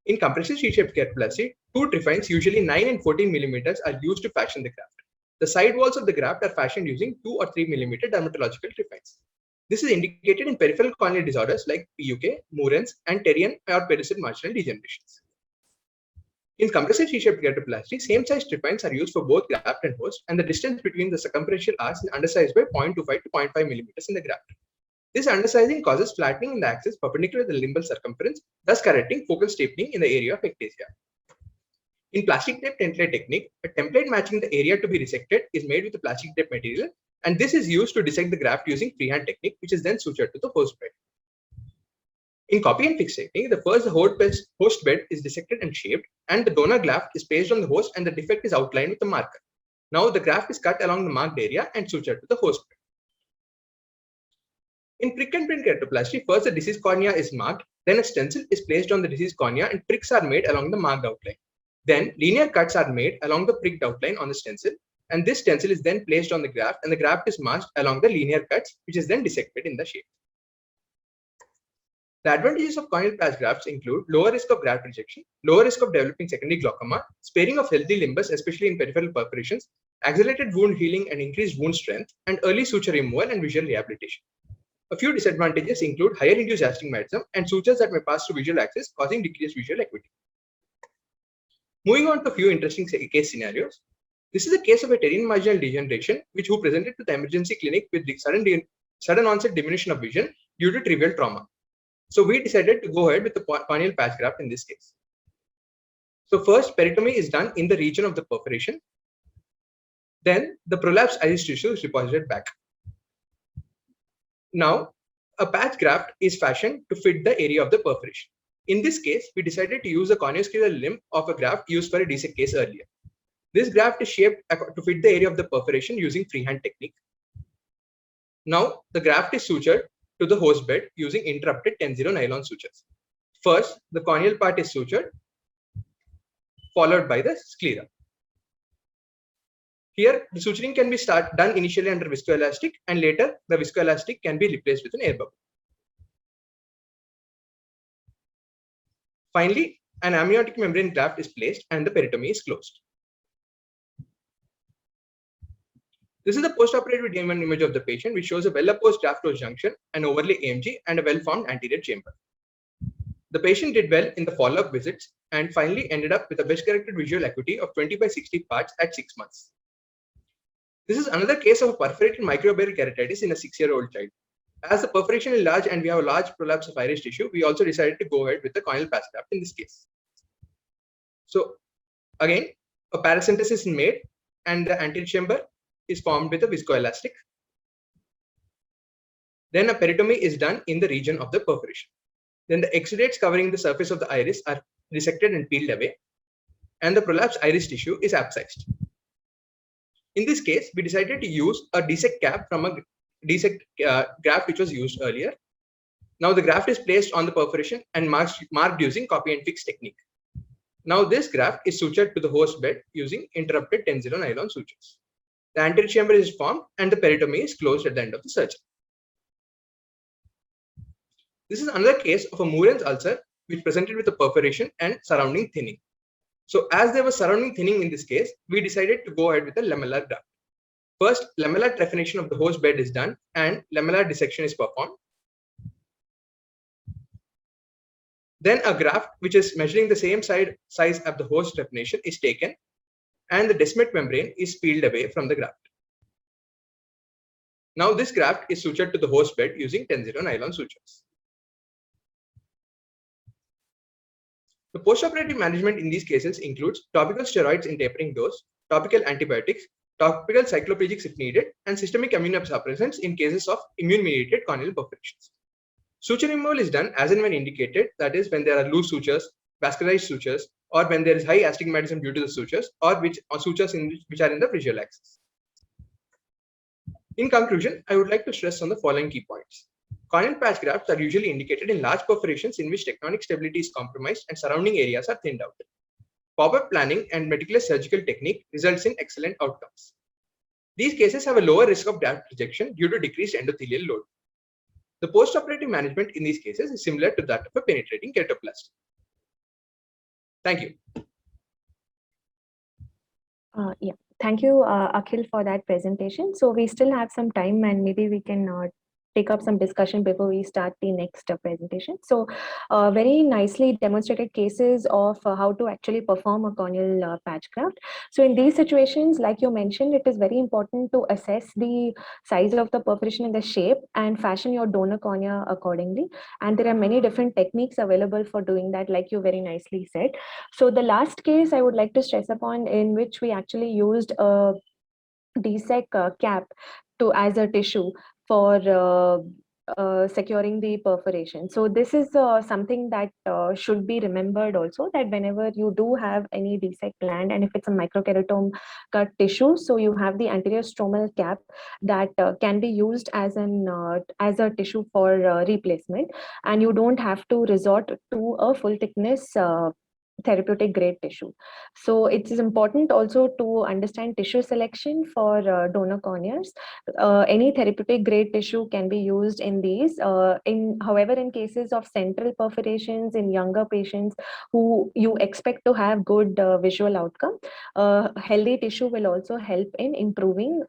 In compressive sheet-shaped keratoplasty, 2 trephines, usually 9 and 14 millimeters, are used to fashion the graft. The side walls of the graft are fashioned using 2 or 3 millimeter dermatological trephines. This is indicated in peripheral corneal disorders like PUK, Murren's, and Terrien or peripheral marginal degenerations. In compressive sheet-shaped keratoplasty, same-size trephines are used for both graft and host, and the distance between the circumferential arcs is undersized by 0.25 to 0.5 millimeters in the graft. This undersizing causes flattening in the axis perpendicular to the limbal circumference, thus correcting focal stiffening in the area of ectasia. In plastic tape template technique, a template matching the area to be resected is made with the plastic tape material, and this is used to dissect the graft using freehand technique, which is then sutured to the host bed. In copy and fix technique, the first host bed is dissected and shaped, and the donor graft is placed on the host, and the defect is outlined with a marker. Now the graft is cut along the marked area and sutured to the host bed. In prick and print keratoplasty, first the diseased cornea is marked, then a stencil is placed on the diseased cornea and pricks are made along the marked outline. Then linear cuts are made along the pricked outline on the stencil, and this stencil is then placed on the graft, and the graft is marked along the linear cuts, which is then dissected in the shape. The advantages of corneal patch grafts include lower risk of graft rejection, lower risk of developing secondary glaucoma, sparing of healthy limbus, especially in peripheral perforations, accelerated wound healing and increased wound strength, and early suture removal and visual rehabilitation. A few disadvantages include higher induced astigmatism and sutures that may pass through visual axis, causing decreased visual acuity. Moving on to a few interesting case scenarios. This is a case of a terrain marginal degeneration, who presented to the emergency clinic with the sudden onset diminution of vision due to trivial trauma. So we decided to go ahead with the corneal patch graft in this case. So first, peritomy is done in the region of the perforation. Then the prolapsed iris tissue is deposited back. Now, a patch graft is fashioned to fit the area of the perforation. In this case, we decided to use the corneoscleral limb of a graft used for a DSEK case earlier. This graft is shaped to fit the area of the perforation using freehand technique. Now, the graft is sutured to the host bed using interrupted 10-0 nylon sutures. First, the corneal part is sutured, followed by the sclera. Here, the suturing can be done initially under viscoelastic, and later the viscoelastic can be replaced with an air bubble. Finally, an amniotic membrane graft is placed and the peritomy is closed. This is the post-operative Dayman image of the patient, which shows a well-opposed graft-closed junction, an overlay AMG, and a well-formed anterior chamber. The patient did well in the follow-up visits and finally ended up with a best-corrected visual acuity of 20/60 parts at 6 months. This is another case of a perforated microbarrial keratitis in a 6-year-old child. As the perforation is large and we have a large prolapse of iris tissue, we also decided to go ahead with the corneal patch graft in this case. So again, a paracentesis is made and the anterior chamber is formed with a viscoelastic. Then a peritomy is done in the region of the perforation. Then the exudates covering the surface of the iris are resected and peeled away, and the prolapsed iris tissue is abscised. In this case, we decided to use a DSEK cap from a DSEK graft which was used earlier. Now the graft is placed on the perforation and marked using copy and fix technique. Now this graft is sutured to the host bed using interrupted 10-0 nylon sutures. The anterior chamber is formed and the peritomy is closed at the end of the surgery. This is another case of a Muren's ulcer which presented with a perforation and surrounding thinning. So as there was surrounding thinning in this case, we decided to go ahead with a lamellar graft. First, lamellar trephination of the host bed is done and lamellar dissection is performed. Then a graft which is measuring the same size of the host trephination is taken and the Descemet membrane is peeled away from the graft. Now this graft is sutured to the host bed using 10-0 nylon sutures. The postoperative management in these cases includes topical steroids in tapering dose, topical antibiotics, topical cycloplegics if needed, and systemic immunosuppressants in cases of immune-mediated corneal perforations. Suture removal is done as and when indicated, that is when there are loose sutures, vascularized sutures, or when there is high astigmatism due to the sutures, or sutures which are in the visual axis. In conclusion, I would like to stress on the following key points. Corneal patch grafts are usually indicated in large perforations in which tectonic stability is compromised and surrounding areas are thinned out. Proper planning and meticulous surgical technique results in excellent outcomes. These cases have a lower risk of graft rejection due to decreased endothelial load. The postoperative management in these cases is similar to that of a penetrating keratoplasty. Thank you. Yeah, thank you, Akhil, for that presentation. So we still have some time and maybe we can take up some discussion before we start the next presentation. So very nicely demonstrated cases of how to actually perform a corneal patch graft. So in these situations, like you mentioned, it is very important to assess the size of the perforation and the shape and fashion your donor cornea accordingly. And there are many different techniques available for doing that, like you very nicely said. So the last case I would like to stress upon, in which we actually used a DSEK cap as a tissue for securing the perforation. So this is something that should be remembered also, that whenever you do have any DSEK gland, and if it's a microkeratome cut tissue, so you have the anterior stromal cap that can be used as a tissue for replacement, and you don't have to resort to a full thickness therapeutic grade tissue. So it is important also to understand tissue selection for donor corneas. Any therapeutic grade tissue can be used in these. However, in cases of central perforations in younger patients who you expect to have good visual outcome, healthy tissue will also help in improving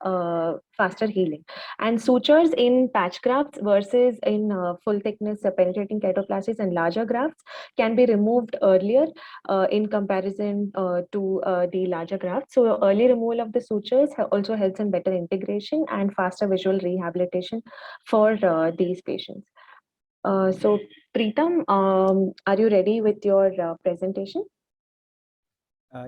faster healing. And sutures in patch grafts versus in full thickness penetrating keratoplasties and larger grafts can be removed earlier in comparison to the larger grafts. So early removal of the sutures also helps in better integration and faster visual rehabilitation for these patients. So Preetam, are you ready with your presentation?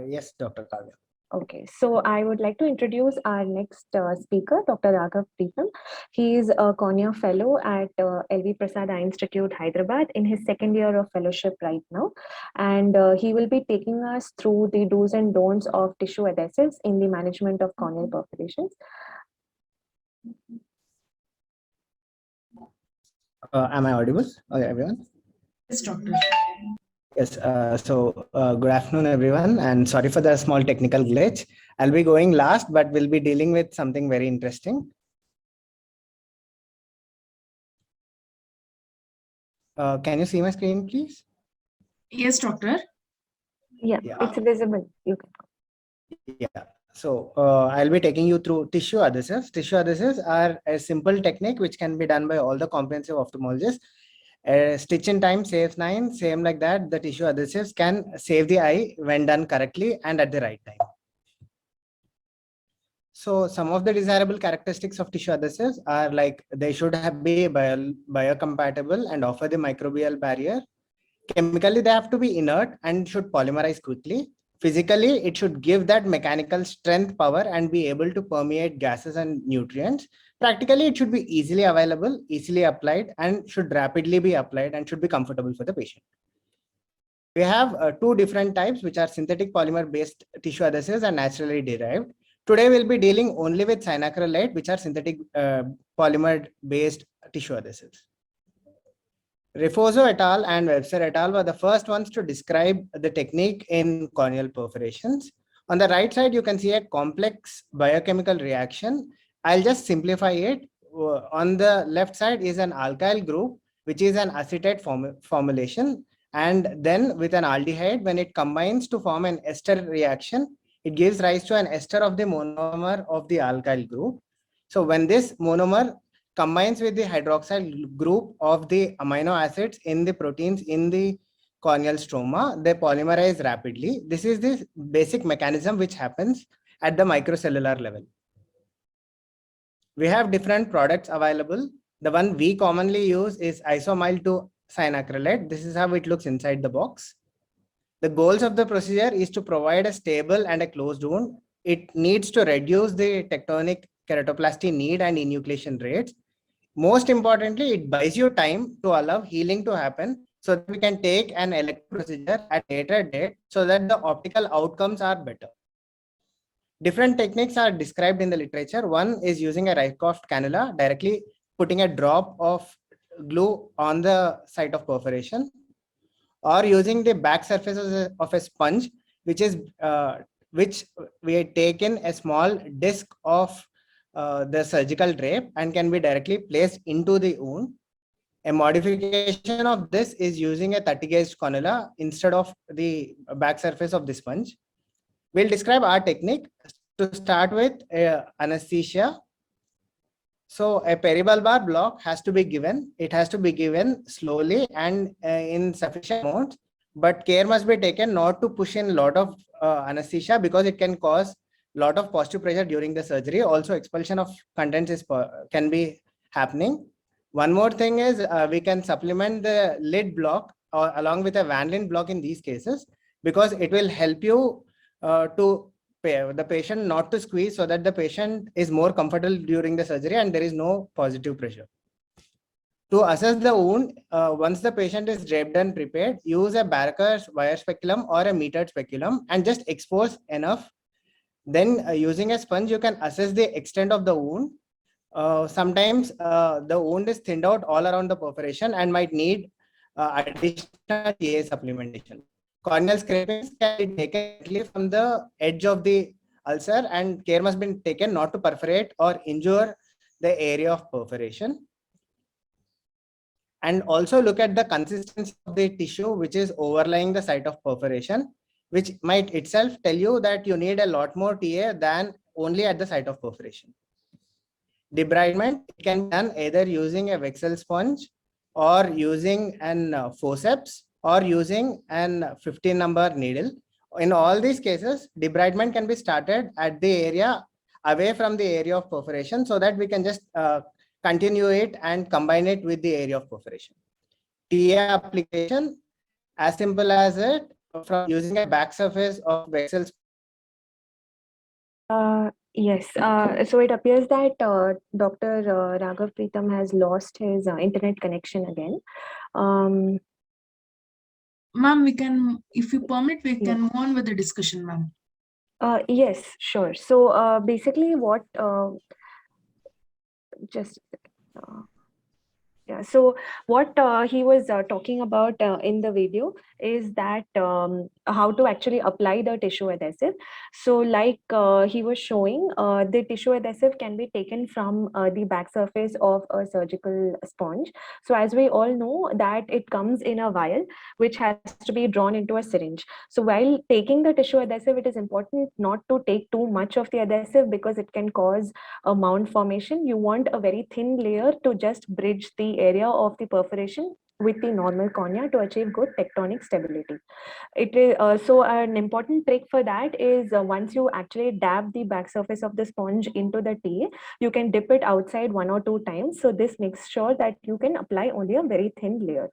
Yes, Dr. Kavya. Okay, so I would like to introduce our next speaker, Dr. Raghav Preetam. He is a cornea fellow at LV Prasad Eye Institute, Hyderabad, in his second year of fellowship right now. And he will be taking us through the do's and don'ts of tissue adhesives in the management of corneal perforations. Am I audible, everyone? Yes, doctor. Yes, good afternoon, everyone, and sorry for the small technical glitch. I'll be going last, but we'll be dealing with something very interesting. Can you see my screen, please? Yes, doctor. Yeah, Yeah. it's visible. You can. Yeah. So I'll be taking you through tissue adhesives. Tissue adhesives are a simple technique which can be done by all the comprehensive ophthalmologists. Stitch in time saves 9, same like that. The tissue adhesives can save the eye when done correctly and at the right time. So some of the desirable characteristics of tissue adhesives are like they should be biocompatible and offer the microbial barrier. Chemically, they have to be inert and should polymerize quickly. Physically, it should give that mechanical strength, power, and be able to permeate gases and nutrients. Practically, it should be easily available, easily applied, and should rapidly be applied and should be comfortable for the patient. We have two different types, which are synthetic polymer-based tissue adhesives and naturally derived. Today, we'll be dealing only with cyanoacrylate, which are synthetic polymer-based tissue adhesives. Refoso et al. And Webster et al. Were the first ones to describe the technique in corneal perforations. On the right side, you can see a complex biochemical reaction. I'll just simplify it. On the left side is an alkyl group, which is an acetate formulation. And then with an aldehyde, when it combines to form an ester reaction, it gives rise to an ester of the monomer of the alkyl group. So when this monomer combines with the hydroxyl group of the amino acids in the proteins in the corneal stroma, they polymerize rapidly. This is the basic mechanism which happens at the microcellular level. We have different products available. The one we commonly use is isomyl 2 cyanoacrylate. This is how it looks inside the box. The goals of the procedure is to provide a stable and a closed wound. It needs to reduce the tectonic keratoplasty need and enucleation rates. Most importantly, it buys you time to allow healing to happen so that we can take an elective procedure at a later date so that the optical outcomes are better. Different techniques are described in the literature. One is using a Rycroft cannula, directly putting a drop of glue on the site of perforation, or using the back surface of a sponge, which we had taken a small disc of the surgical drape and can be directly placed into the wound. A modification of this is using a 30 gauge cannula instead of the back surface of the sponge. We'll describe our technique. To start with, anesthesia. So a peribulbar block has to be given. It has to be given slowly and in sufficient amounts, but care must be taken not to push in a lot of anesthesia because it can cause a lot of positive pressure during the surgery. Also, expulsion of contents can be happening. One more thing is we can supplement the lid block along with a vanillin block in these cases because it will help you to the patient not to squeeze so that the patient is more comfortable during the surgery and there is no positive pressure. To assess the wound, once the patient is draped and prepared, use a Barker's wire speculum or a metered speculum and just expose enough. Then using a sponge, you can assess the extent of the wound. Sometimes the wound is thinned out all around the perforation and might need additional TA supplementation. corneal scrapings can be taken directly from the edge of the ulcer, and care must be taken not to perforate or injure the area of perforation. And also look at the consistency of the tissue which is overlying the site of perforation, which might itself tell you that you need a lot more TA than only at the site of perforation. Debridement can be done either using a Vexel sponge or using an forceps or using an 15 number needle. In all these cases, debridement can be started at the area away from the area of perforation so that we can just continue it and combine it with the area of perforation. TA application, as simple as it, from using a back surface of Vexel. Yes, so it appears that Dr. Raghav Preetham has lost his internet connection again. Ma'am, we can, if you permit, we can move on with the discussion, ma'am. Yes, sure. So basically what, just yeah, so what he was talking about in the video is that how to actually apply the tissue adhesive. So like he was showing, the tissue adhesive can be taken from the back surface of a surgical sponge. So as we all know that it comes in a vial which has to be drawn into a syringe. So while taking the tissue adhesive, it is important not to take too much of the adhesive because it can cause a mound formation. You want a very thin layer to just bridge the area of the perforation with the normal cornea to achieve good tectonic stability. It is so an important trick for that is once you actually dab the back surface of the sponge into the TA, you can dip it outside 1 or 2 times. So this makes sure that you can apply only a very thin layer.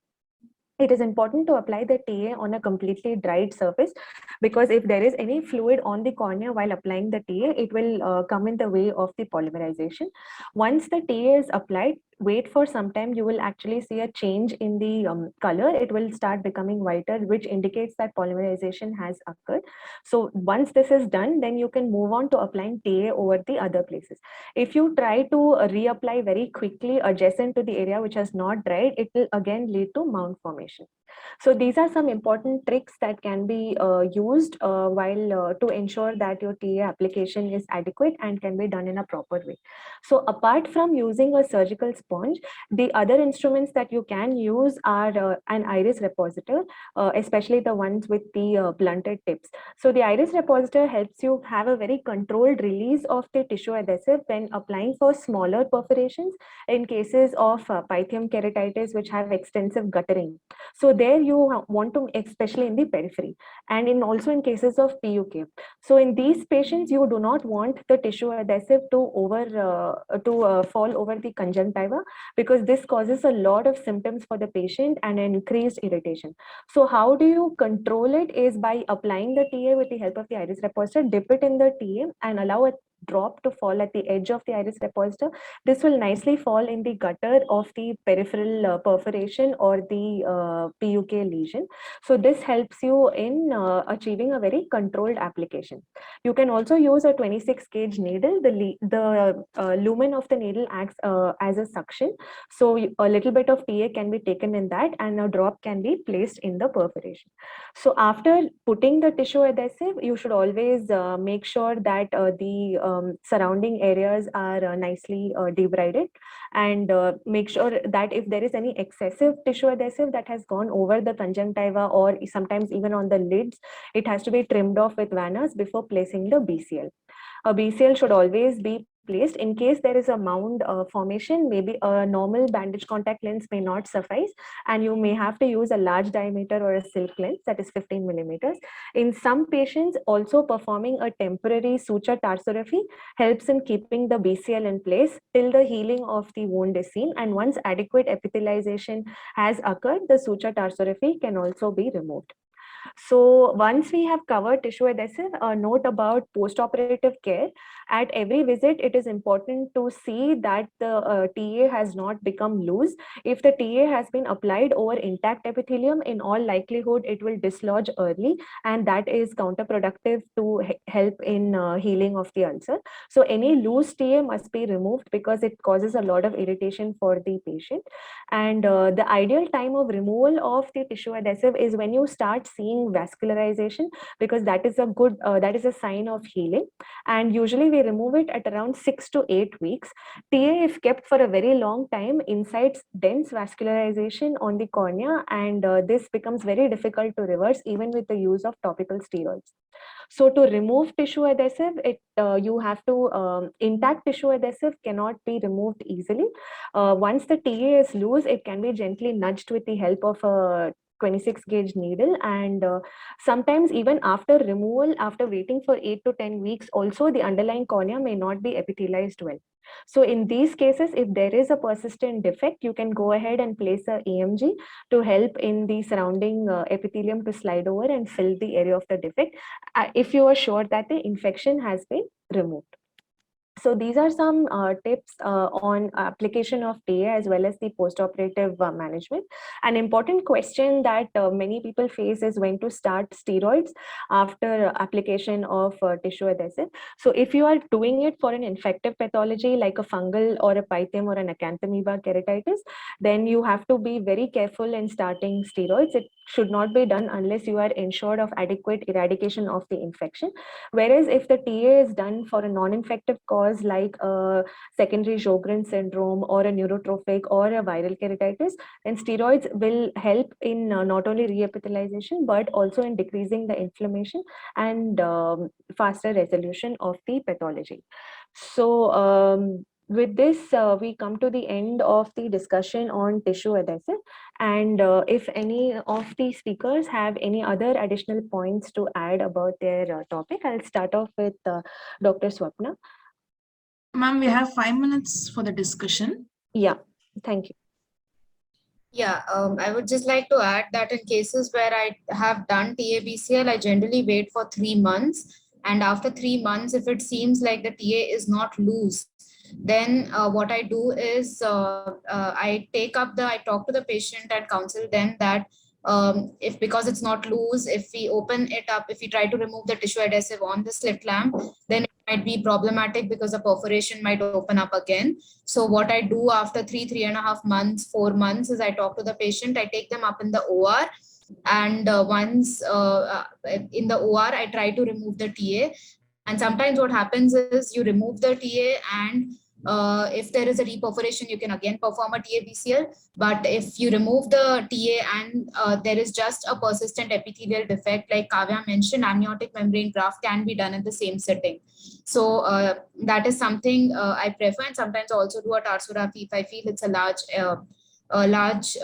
It is important to apply the TA on a completely dried surface because if there is any fluid on the cornea while applying the TA, it will come in the way of the polymerization. Once the TA is applied, wait for some time, you will actually see a change in the color. It will start becoming whiter, which indicates that polymerization has occurred. So once this is done, then you can move on to applying TA over the other places. If you try to reapply very quickly adjacent to the area which has not dried, it will again lead to mound formation. So these are some important tricks that can be used while to ensure that your TA application is adequate and can be done in a proper way. So apart from using a surgical sponge, the other instruments that you can use are an iris repositor, especially the ones with the blunted tips. So the iris repositor helps you have a very controlled release of the tissue adhesive when applying for smaller perforations in cases of pythium keratitis which have extensive guttering. So there you want to, especially in the periphery, and in also in cases of PUK. So in these patients, you do not want the tissue adhesive to fall over the conjunctiva because this causes a lot of symptoms for the patient and increased irritation. So how do you control it is by applying the TA with the help of the iris repositor, dip it in the TA and allow a drop to fall at the edge of the iris repositor. This will nicely fall in the gutter of the peripheral perforation or the PUK lesion. So this helps you in achieving a very controlled application. You can also use a 26 gauge needle. The lumen of the needle acts as a suction. So a little bit of TA can be taken in that and a drop can be placed in the perforation. So after putting the tissue adhesive, you should always make sure that the surrounding areas are nicely debrided, and make sure that if there is any excessive tissue adhesive that has gone over the conjunctiva or sometimes even on the lids, it has to be trimmed off with Vannas before placing the BCL. A BCL should always be placed. In case there is a mound formation, maybe a normal bandage contact lens may not suffice and you may have to use a large diameter or a silk lens that is 15 millimeters. In some patients, also performing a temporary suture tarsorrhaphy helps in keeping the BCL in place till the healing of the wound is seen, and once adequate epithelialization has occurred, the suture tarsorrhaphy can also be removed. So once we have covered tissue adhesive, a note about post-operative care. At every visit, it is important to see that the TA has not become loose. If the TA has been applied over intact epithelium, in all likelihood, it will dislodge early, and that is counterproductive to help in healing of the ulcer. So any loose TA must be removed because it causes a lot of irritation for the patient. And the ideal time of removal of the tissue adhesive is when you start seeing seeing vascularization, because that is a good, that is a sign of healing. And usually we remove it at around 6 to 8 weeks. TA, if kept for a very long time, incites dense vascularization on the cornea, and this becomes very difficult to reverse even with the use of topical steroids. So to remove tissue adhesive, you have to, intact tissue adhesive cannot be removed easily. Once the TA is loose, it can be gently nudged with the help of a 26 gauge needle, and sometimes even after removal, after waiting for 8 to 10 weeks, also the underlying cornea may not be epithelialized well. So in these cases, if there is a persistent defect, you can go ahead and place a EMG to help in the surrounding epithelium to slide over and fill the area of the defect, if you are sure that the infection has been removed. So these are some tips on application of TA as well as the postoperative management. An important question that many people face is when to start steroids after application of tissue adhesive. So if you are doing it for an infective pathology like a fungal or a pythium or an acanthamoeba keratitis, then you have to be very careful in starting steroids. It should not be done unless you are ensured of adequate eradication of the infection. Whereas if the TA is done for a non-infective cause like a secondary Sjogren syndrome or a neurotrophic or a viral keratitis, then steroids will help in not only reepithelialization but also in decreasing the inflammation and faster resolution of the pathology. So with this, we come to the end of the discussion on tissue adhesive. And if any of the speakers have any other additional points to add about their topic, I'll start off with Dr. Swapna. Ma'am, we have 5 minutes for the discussion. Yeah, thank you. Yeah, I would just like to add that in cases where I have done TA-BCL, I generally wait for 3 months. And after 3 months, if it seems like the TA is not loose, then what I do is I talk to the patient and counsel them that if because it's not loose, if we open it up, if we try to remove the tissue adhesive on the slit lamp, then it might be problematic because the perforation might open up again. So what I do after 3.5 months, 4 months is I talk to the patient, I take them up in the OR, and once in the OR, I try to remove the TA. And sometimes what happens is you remove the TA, and if there is a reperforation, you can again perform a TA-BCL. But if you remove the TA and there is just a persistent epithelial defect, like Kavya mentioned, amniotic membrane graft can be done in the same setting. So that is something I prefer, and sometimes also do a tarsorrhaphy if I feel it's a large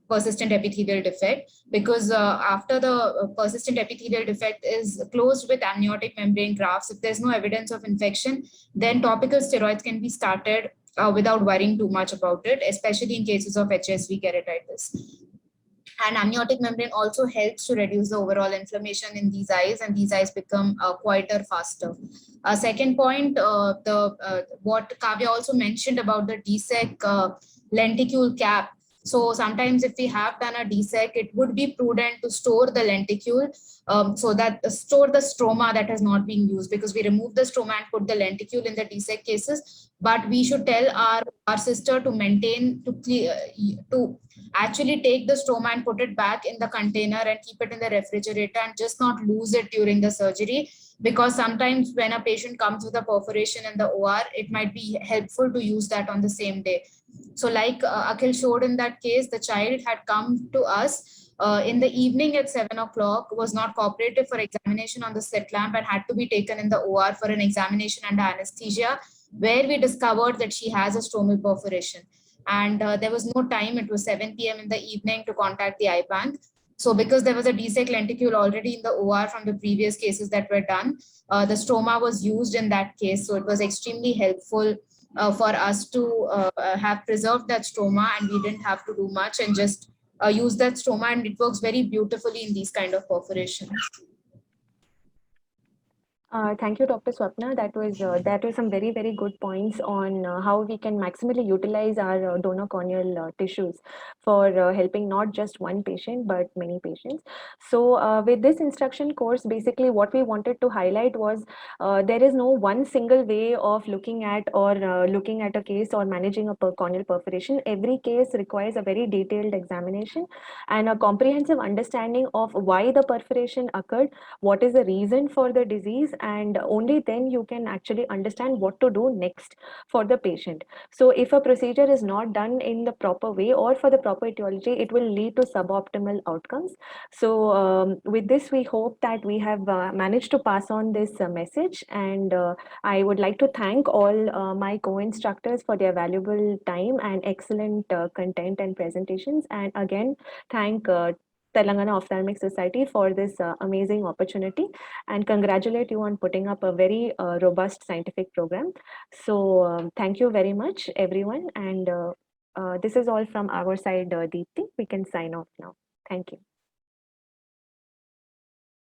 persistent epithelial defect, because after the persistent epithelial defect is closed with amniotic membrane grafts, if there's no evidence of infection, then topical steroids can be started without worrying too much about it, especially in cases of HSV keratitis. And amniotic membrane also helps to reduce the overall inflammation in these eyes, and these eyes become quieter faster. Second point, what Kavya also mentioned about the DSEC lenticule cap. So sometimes if we have done a DSEC, it would be prudent to store the lenticule so that store the stroma that has not been used, because we remove the stroma and put the lenticule in the DSEC cases. But we should tell our sister to maintain, to actually take the stroma and put it back in the container and keep it in the refrigerator, and just not lose it during the surgery. Because sometimes when a patient comes with a perforation in the OR, it might be helpful to use that on the same day. So like Akhil showed in that case, the child had come to us in the evening at 7 o'clock, was not cooperative for examination on the slit lamp, and had to be taken in the OR for an examination under anesthesia, where we discovered that she has a stromal perforation. And there was no time, it was 7 p.m. in the evening, to contact the eye bank. So because there was a DSEC lenticule already in the OR from the previous cases that were done, the stroma was used in that case. So it was extremely helpful for us to have preserved that stroma, and we didn't have to do much and just use that stroma, and it works very beautifully in these kind of perforations. Thank you, Dr. Swapna. That was some very good points on how we can maximally utilize our donor corneal tissues for helping not just one patient but many patients. So with this instruction course, basically what we wanted to highlight was there is no one single way of looking at a case or managing a corneal perforation. Every case requires a very detailed examination and a comprehensive understanding of why the perforation occurred, what is the reason for the disease, and only then you can actually understand what to do next for the patient. So if a procedure is not done in the proper way or for the proper etiology, it will lead to suboptimal outcomes. So with this, we hope that we have managed to pass on this message, and I would like to thank all my co-instructors for their valuable time and excellent content and presentations, and again thank Telangana Ophthalmic Society for this amazing opportunity, and congratulate you on putting up a very robust scientific program. So thank you very much, everyone. And this is all from our side, Deepti. We can sign off now. Thank you.